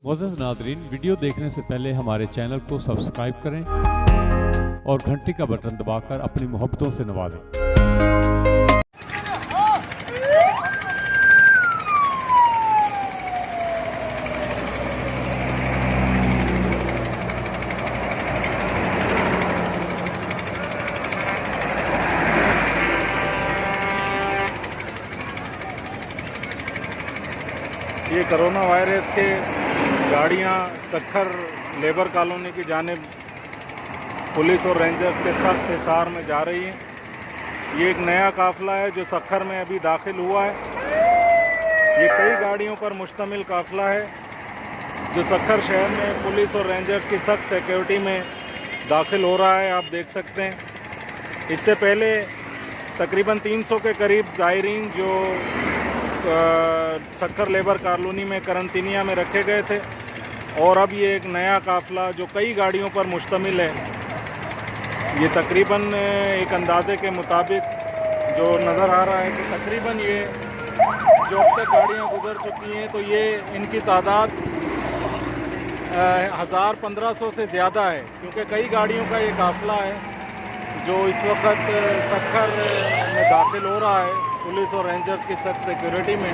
मोअज़्ज़ज़ नाज़रीन, वीडियो देखने से पहले हमारे चैनल को सब्सक्राइब करें और घंटी का बटन दबाकर अपनी मोहब्बतों से नवाजें। ये कोरोना वायरस के गाड़ियां सक्खर लेबर कॉलोनी की जानिब पुलिस और रेंजर्स के सख्त हिसार में जा रही हैं। ये एक नया काफ़िला है जो सक्खर में अभी दाखिल हुआ है। ये कई गाड़ियों पर मुश्तमिल काफ़िला है जो सक्खर शहर में पुलिस और रेंजर्स की सख्त सिक्योरिटी में दाखिल हो रहा है। आप देख सकते हैं इससे पहले तकरीबन 300 के करीब ज़ायरीन जो सक्खर लेबर कॉलोनी में करंतिनिया में रखे गए थे, और अब ये एक नया काफ़िला जो कई गाड़ियों पर मुश्तमिल है। ये तकरीबन एक अंदाजे के मुताबिक जो नज़र आ रहा है कि तकरीबन ये जो अब तक गाड़ियाँ गुजर चुकी हैं तो ये इनकी तादाद 1000-1500 से ज़्यादा है, क्योंकि कई गाड़ियों का ये काफ़िला है जो इस वक्त सक्खर में दाखिल हो रहा है पुलिस और रेंजर्स की सख्त सिक्योरिटी में।